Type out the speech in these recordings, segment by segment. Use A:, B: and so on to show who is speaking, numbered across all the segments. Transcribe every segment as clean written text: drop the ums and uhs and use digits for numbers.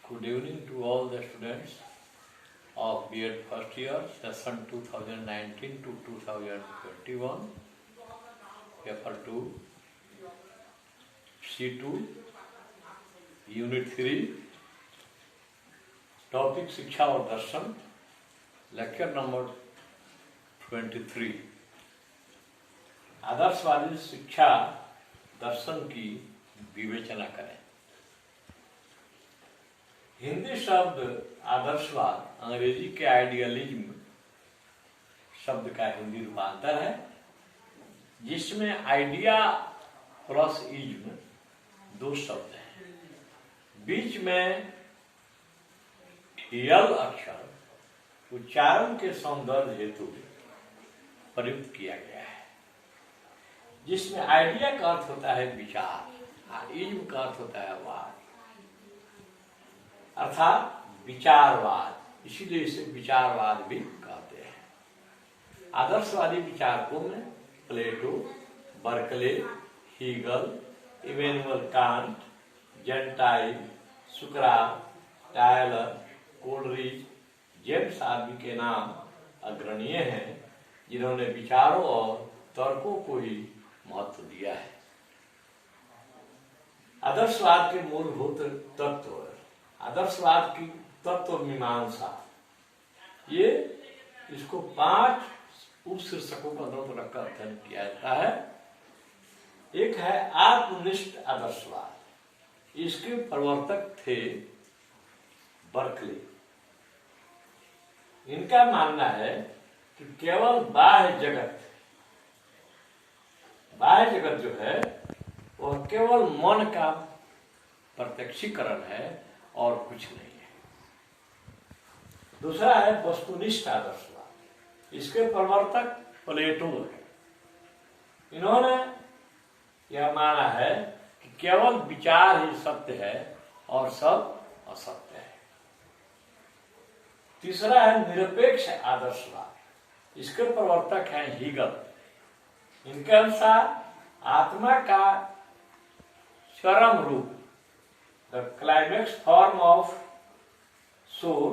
A: Good evening to all the students of B.Ed first year, session 2019 to 2021, paper 2, C2, Unit 3, topic शिक्षा और दर्शन, lecture number 23। आदर्शवादी शिक्षा दर्शन की विवेचना करें। हिंदी शब्द आदर्शवाद अंग्रेजी के आइडियलिज्म शब्द का हिंदी रूपांतर है, जिसमें आइडिया प्लस इज्म दो शब्द हैं। बीच में यल अक्षर उच्चारण के सौंदर्य हेतु प्रयुक्त किया गया है, जिसमें आइडिया का अर्थ होता है विचार, इज्म का अर्थ होता है वाद, अर्थात विचारवाद। इसीलिए इसे विचारवाद भी कहते हैं। आदर्शवादी विचारकों में Plato, Berkeley, Hegel, Immanuel Kant, Gentile, सुकरात, टायलर, कोलरिज, जेम्स आदि के नाम अग्रणीय हैं, जिन्होंने विचारों और तर्कों को ही महत्व दिया है। आदर्शवाद के मूलभूत तत्व, आदर्शवाद की तत्व मीमांसा, ये इसको 5 उप शीर्षकों पर रखकर अध्ययन किया जाता है। एक है आत्मनिष्ठ आदर्शवाद। इसके प्रवर्तक थे बर्कले। इनका मानना है कि केवल बाह्य जगत जो है वह केवल मन का प्रत्यक्षीकरण है और कुछ नहीं है। दूसरा है वस्तुनिष्ठ आदर्शवाद। इसके प्रवर्तक प्लेटो है। इन्होंने यह माना है कि केवल विचार ही सत्य है और सब असत्य है। तीसरा है निरपेक्ष आदर्शवाद। इसके प्रवर्तक हैं हीगल। इनके अनुसार आत्मा का चरम रूप, the climax form of soul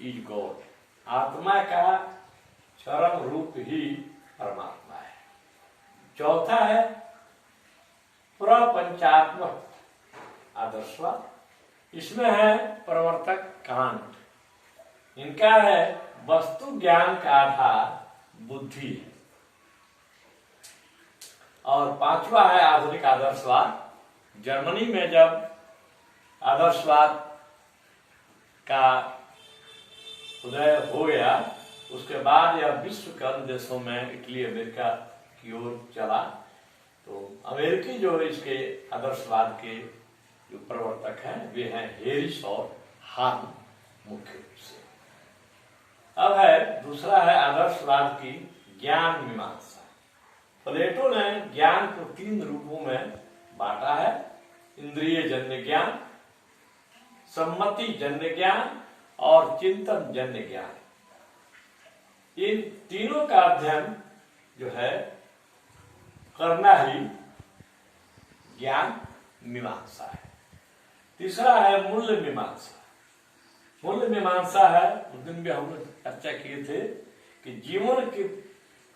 A: is God. आत्मा का चरम रूप ही परमात्मा है। चौथा है प्रपंचात्मक आदर्शवाद। इसमें है प्रवर्तक कांट। इनका है वस्तु ज्ञान का आधार बुद्धि है। और पांचवा है आधुनिक आदर्शवाद। जर्मनी में जब आदर्शवाद का उदय हो गया, उसके बाद यह विश्व के अन्य देशों में इटली, अमेरिका की ओर चला। तो अमेरिकी जो इसके आदर्शवाद के जो प्रवर्तक हैं वे हैं हेरिस और हान मुख्य रूप से। अब है दूसरा है आदर्शवाद की ज्ञान मीमांसा। प्लेटो ने ज्ञान को 3 रूपों में बांटा है: इंद्रिय जन्य ज्ञान, सम्मति जन्य ज्ञान और चिंतन जन्य ज्ञान। इन तीनों का अध्ययन जो है करना ही ज्ञान मीमांसा है। तीसरा है मूल्य मीमांसा। मूल्य मीमांसा है, उस दिन भी हम लोग चर्चा किए थे कि जीवन के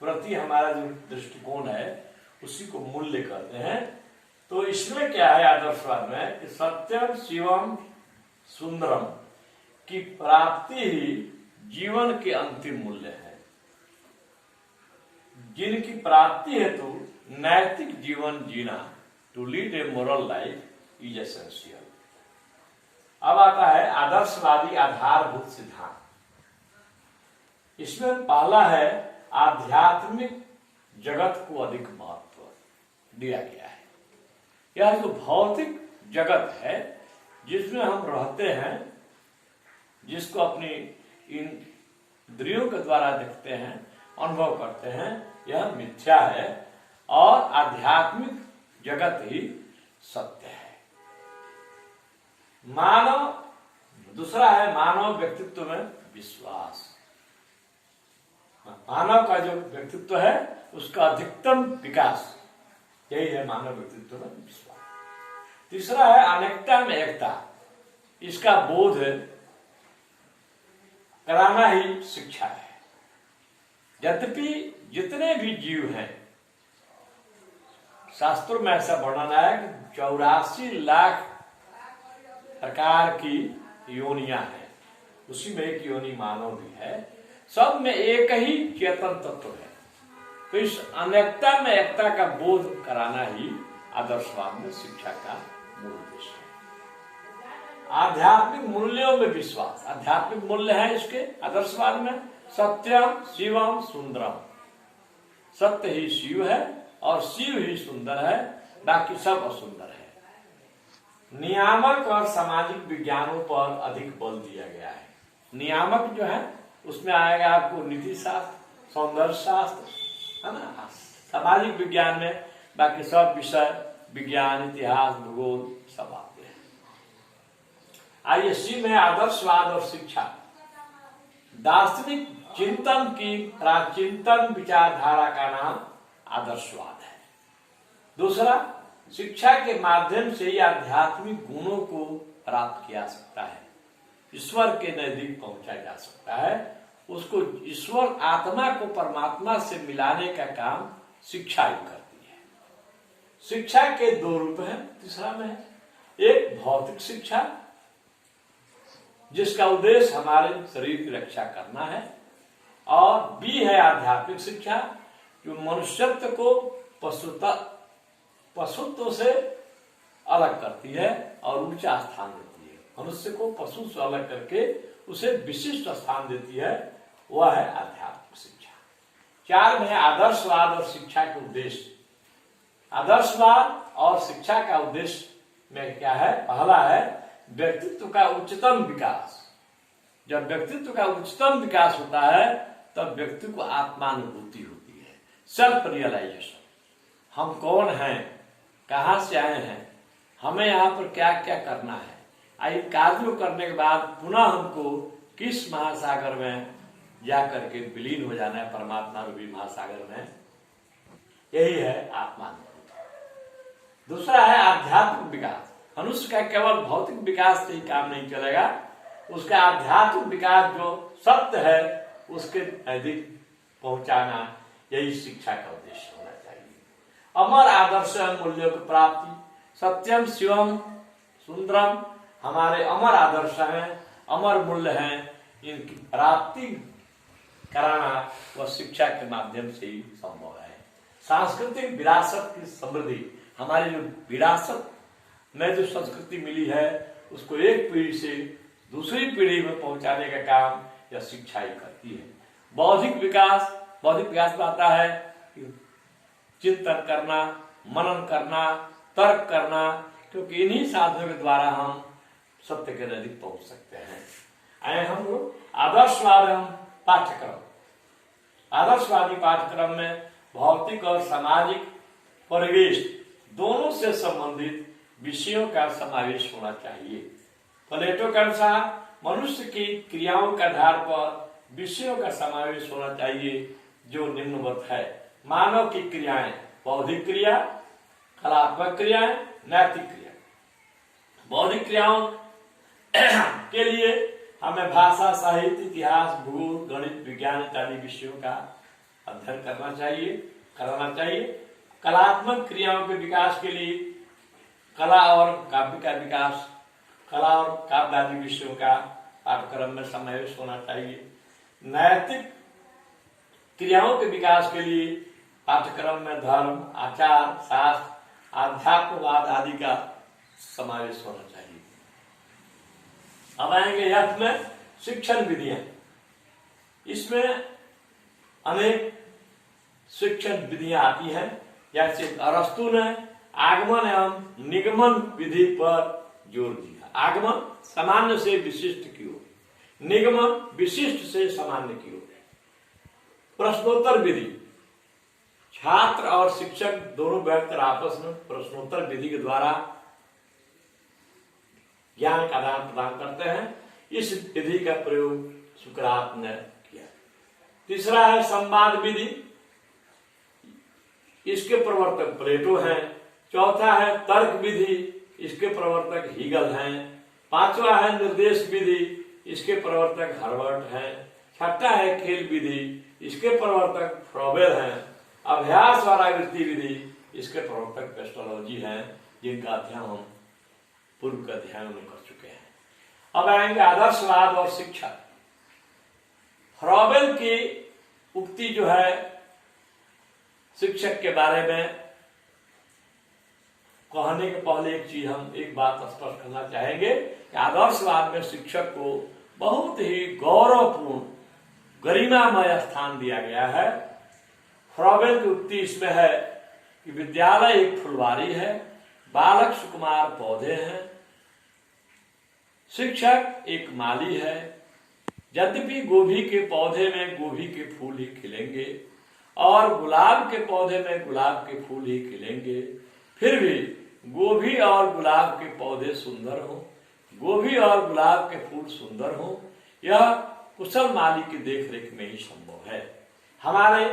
A: प्रति हमारा जो दृष्टिकोण है उसी को मूल्य कहते हैं। तो इसमें क्या है आदर्शवाद में कि सत्यम शिवम सुंदरम की प्राप्ति ही जीवन के अंतिम मूल्य है, जिनकी प्राप्ति हेतु नैतिक जीवन जीना, to lead a moral life is essential. अब आता है आदर्शवादी आधारभूत सिद्धांत। इसमें पहला है आध्यात्मिक जगत को अधिक महत्व दिया गया है। यह जो भौतिक जगत है जिसमें हम रहते हैं, जिसको अपनी इन इंद्रियों के द्वारा देखते हैं, अनुभव करते हैं, यह मिथ्या है और आध्यात्मिक जगत ही सत्य है। दूसरा है मानव व्यक्तित्व में विश्वास। मानव का जो व्यक्तित्व है उसका अधिकतम विकास, यही है मानव व्यक्तित्व में विश्वास। तीसरा है अनेकता में एकता। इसका बोध कराना ही शिक्षा है। यद्यपि जितने भी जीव हैं, शास्त्रों में ऐसा वर्णन है कि 84 लाख प्रकार की योनियां हैं, उसी में एक योनि मानव भी है। सब में एक ही चेतन तत्व है। तो इस अनेकता में एकता का बोध कराना ही आदर्शवाद में शिक्षा का मूल उद्देश्य है। आध्यात्मिक मूल्यों में विश्वास, आध्यात्मिक मूल्य है इसके आदर्शवाद में सत्यम शिवम सुंदरम। सत्य ही शिव है और शिव ही सुंदर है, बाकी सब असुंदर है। नियामक और सामाजिक विज्ञानों पर अधिक बल दिया गया है। नियामक जो है उसमें आएगा आपको नीति शास्त्र, सौंदर्य शास्त्र, है ना, सामाजिक विज्ञान में बाकी सब विषय, विज्ञान, इतिहास, भूगोल सब आते हैं। आइए इसी में आदर्शवाद और शिक्षा। दार्शनिक चिंतन की प्राचीनतम विचारधारा का नाम आदर्शवाद है। दूसरा, शिक्षा के माध्यम से ही आध्यात्मिक गुणों को प्राप्त किया सकता है, ईश्वर के नजदीक पहुंचा जा सकता है। उसको ईश्वर आत्मा को परमात्मा से मिलाने का काम शिक्षा ही करती है। शिक्षा के दो रूप हैं। तीसरा में एक भौतिक शिक्षा, जिसका उद्देश्य हमारे शरीर की रक्षा करना है, और बी है आध्यात्मिक शिक्षा, जो मनुष्यत्व को पशुत्व से अलग करती है और ऊंचा स्थान देती है। मनुष्य को पशु से अलग करके उसे विशिष्ट स्थान देती है, वह है आध्यात्मिक शिक्षा। 4 में आदर्शवाद और शिक्षा के उद्देश्य। आदर्शवाद और शिक्षा का उद्देश्य में क्या है? पहला है व्यक्तित्व का उच्चतम विकास। जब व्यक्तित्व का उच्चतम विकास होता है तब व्यक्ति को आत्मानुभूति होती है, सेल्फ रियलाइजेशन। हम कौन हैं, कहां से आए हैं, हमें यहाँ पर क्या क्या करना है। आई कार्यों करने के बाद पुनः हमको किस महासागर में जा करके विलीन हो जाना है, परमात्मा रूपी महासागर में। यही है आत्मानुभूति। दूसरा है आध्यात्मिक विकास। मनुष्य का केवल भौतिक विकास से ही काम नहीं चलेगा, उसका आध्यात्मिक विकास जो सत्य है उसके नजदीक पहुंचाना, यही शिक्षा का उद्देश्य होना चाहिए। अमर आदर्श मूल्यों की प्राप्ति। सत्यम शिवम सुंदरम हमारे अमर आदर्श हैं, अमर मूल्य हैं, इनकी प्राप्ति कराना वह शिक्षा के माध्यम से ही संभव है। सांस्कृतिक विरासत की समृद्धि, हमारी जो विरासत में जो संस्कृति मिली है उसको एक पीढ़ी से दूसरी पीढ़ी में पहुंचाने का काम यह शिक्षा ही करती है। बौद्धिक विकास में आता है चिंतन करना, मनन करना, तर्क करना, क्योंकि इन्हीं साधनों के द्वारा हम सत्य के नजदीक पहुंच सकते हैं। आए हम लोग आदर्शवाद पाठ्यक्रम। आदर्शवादी पाठ्यक्रम में भौतिक और सामाजिक परिवेश दोनों से संबंधित विषयों का समावेश होना चाहिए। प्लेटो के अनुसार मनुष्य की क्रियाओं के आधार पर विषयों का समावेश होना चाहिए, जो निम्नवत है। मानव की क्रियाएं, बौद्धिक क्रिया, कलात्मक क्रियाएं, नैतिक क्रिया। बौद्धिक क्रियाओं के लिए हमें भाषा, साहित्य, इतिहास, भूगोल, गणित, विज्ञान इत्यादि विषयों का अध्ययन कराना चाहिए। कलात्मक क्रियाओं के विकास के लिए कला और काव्य का विकास, कला और काव्य आदि विषयों का पाठ्यक्रम में समावेश होना चाहिए। नैतिक क्रियाओं के विकास के लिए पाठ्यक्रम में धर्म, आचार, शास्त्र, आध्यात्मवाद आदि का समावेश होना चाहिए। अब आएंगे यथ में शिक्षण विधियां। इसमें अनेक शिक्षण विधियां आती हैं। जैसे अरस्तु ने आगमन एवं निगमन विधि पर जोर दिया। आगमन सामान्य से विशिष्ट की ओर, निगमन विशिष्ट से सामान्य की ओर। प्रश्नोत्तर विधि, छात्र और शिक्षक दोनों बैठकर आपस में प्रश्नोत्तर विधि के द्वारा ज्ञान का आदान प्रदान करते हैं। इस विधि का प्रयोग सुकरात ने किया। तीसरा है संवाद विधि, इसके प्रवर्तक प्लेटो हैं। चौथा है तर्क विधि, इसके प्रवर्तक हीगल हैं। पांचवा है निर्देश विधि, इसके प्रवर्तक हर्बर्ट हैं। छठा है खेल विधि, इसके प्रवर्तक फ्रॉबेल हैं। अभ्यास और आवृत्ति विधि, इसके प्रवर्तक पेस्टोलॉजी हैं, जिनका अध्ययन हम पूर्व के अध्याय में कर चुके हैं। अब आएंगे आदर्शवाद और शिक्षा। फ्रॉबेल की उक्ति जो है शिक्षक के बारे में कहने के पहले एक बात स्पष्ट करना चाहेंगे कि आदर्शवाद में शिक्षक को बहुत ही गौरवपूर्ण गरिमामय स्थान दिया गया है। फ्रॉबेल की उक्ति इसमें है कि विद्यालय एक फुलवारी है, बालक सुकुमार पौधे हैं, शिक्षक एक माली है। यद्यपि गोभी के पौधे में गोभी के फूल ही खिलेंगे और गुलाब के पौधे में गुलाब के फूल ही खिलेंगे, फिर भी गोभी और गुलाब के पौधे सुंदर हो, गोभी और गुलाब के फूल सुंदर हो, यह कुशल माली की देखरेख में ही संभव है। हमारे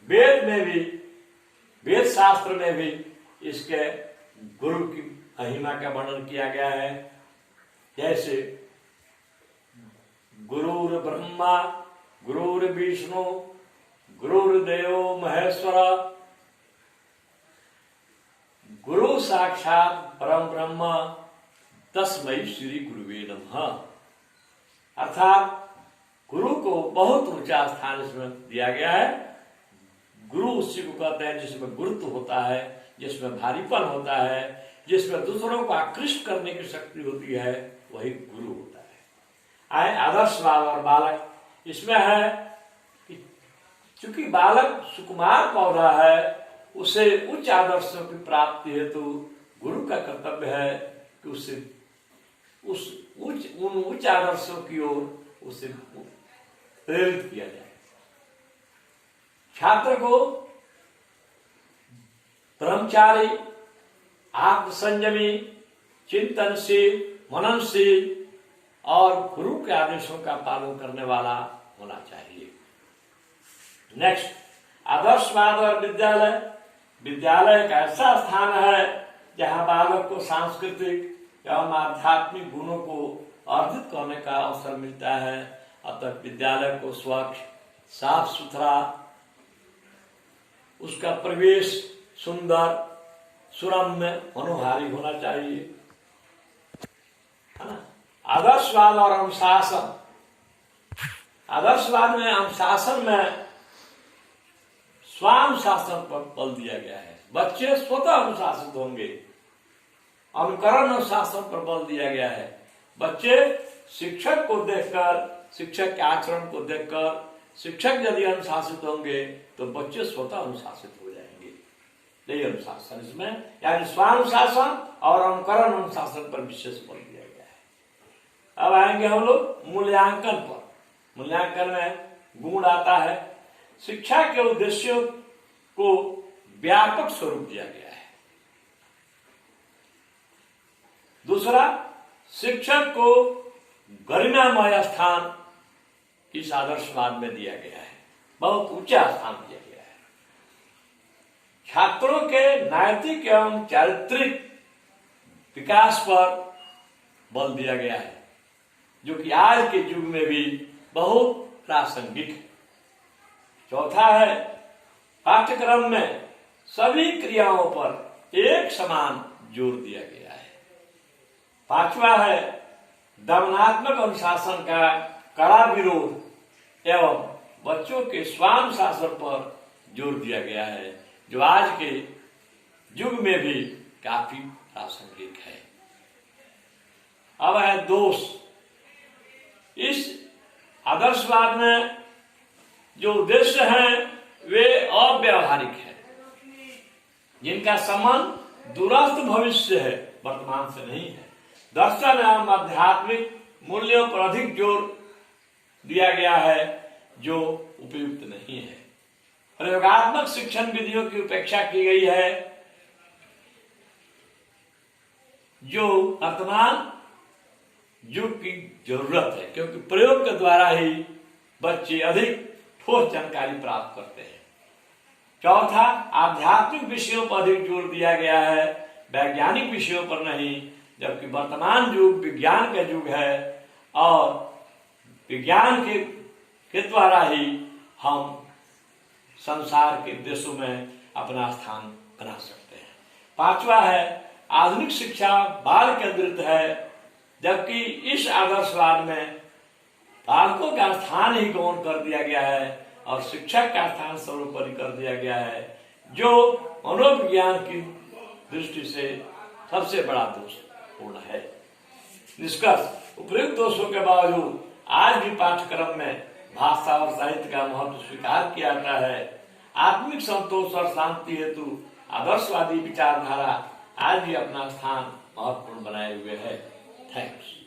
A: वेद में भी, वेद शास्त्र में भी इसके गुरु की महिमा का वर्णन किया गया है। जैसे गुरुर ब्रह्मा गुरुर विष्णु गुरुर्देवो महेश्वर, गुरु साक्षात परम ब्रह्म तस्मै श्री गुरुवे नमः। अर्थात गुरु को बहुत ऊंचा स्थान इसमें दिया गया है। गुरु उसी को कहते हैं जिसमें गुरुत्व होता है, जिसमें भारीपन होता है, जिसमें दूसरों को आकृष्ट करने की शक्ति होती है, वही गुरु होता है। आए आदर्शवाद और बालक, इसमें है कि चूंकि बालक सुकुमार पौधा है, उसे उच्च आदर्शों की प्राप्ति हेतु गुरु का कर्तव्य है कि उसे उन उच्च आदर्शों की ओर उसे प्रेरित किया जाए। छात्र को ब्रह्मचारी, आत्मसंयमी, चिंतनशील, मननशील और गुरु के आदेशों का पालन करने वाला होना चाहिए। नेक्स्ट, आदर्शवाद और विद्यालय। विद्यालय एक ऐसा स्थान है जहां बालक को सांस्कृतिक एवं आध्यात्मिक गुणों को अर्जित करने का अवसर मिलता है। अतः विद्यालय को स्वच्छ, साफ सुथरा, उसका परिवेश सुंदर, सुरम्य, मनोहारी होना चाहिए, है ना। आदर्शवाद और अनुशासन। आदर्शवाद में अनुशासन में स्वानुशासन पर बल दिया गया है। बच्चे स्वतः अनुशासित होंगे। अनुकरण अनुशासन पर बल दिया गया है। बच्चे शिक्षक को देखकर, शिक्षक के आचरण को देखकर, शिक्षक यदि अनुशासित होंगे तो बच्चे स्वतः अनुशासित हो जाएंगे। यही अनुशासन इसमें, यानी स्वानुशासन और अनुकरण अनुशासन पर विशेष बल दिया गया है। अब आएंगे हम लोग मूल्यांकन पर। मूल्यांकन में गुण आता है। शिक्षा के उद्देश्यों को व्यापक स्वरूप दिया गया है। दूसरा, शिक्षक को गरिमामय स्थान इस आदर्शवाद में दिया गया है, बहुत ऊंचा स्थान दिया गया है। छात्रों के नैतिक एवं चारित्रिक विकास पर बल दिया गया है, जो कि आज के युग में भी बहुत प्रासंगिक है। चौथा है, पाठ्यक्रम में सभी क्रियाओं पर एक समान जोर दिया गया है। पांचवा है, दमनात्मक अनुशासन का कड़ा विरोध एवं बच्चों के स्वानुशासन पर जोर दिया गया है, जो आज के युग में भी काफी प्रासंगिक है। अब है दोष। इस आदर्शवाद में जो उद्देश्य हैं वे अव्यावहारिक है, जिनका संबंध दूरस्थ भविष्य है, वर्तमान से नहीं है। दर्शन एवं आध्यात्मिक मूल्यों पर अधिक जोर दिया गया है, जो उपयुक्त नहीं है। प्रयोगात्मक शिक्षण विधियों की उपेक्षा की गई है, जो वर्तमान युग की जरूरत है, क्योंकि प्रयोग के द्वारा ही बच्चे अधिक ठोस जानकारी प्राप्त करते हैं। चौथा, आध्यात्मिक विषयों पर अधिक जोर दिया गया है, वैज्ञानिक विषयों पर नहीं। जबकि वर्तमान युग विज्ञान का युग है और विज्ञान के द्वारा ही हम संसार के देशों में अपना स्थान बना सकते हैं। पांचवा है आधुनिक शिक्षा बाल केंद्रित है, जबकि इस आदर्शवाद में बालकों का स्थान ही गौण कर दिया गया है और शिक्षा का स्थान सर्वोपरि कर दिया गया है, जो मनोविज्ञान की दृष्टि से सबसे बड़ा दोषपूर्ण है। निष्कर्ष, उपर्युक्त दोषों के बावजूद आज भी पाठ्यक्रम में भाषा और साहित्य का महत्व स्वीकार किया जाता है। आत्मिक संतोष और शांति हेतु आदर्शवादी विचारधारा आज भी अपना स्थान महत्वपूर्ण बनाए हुए है। थैंक्स।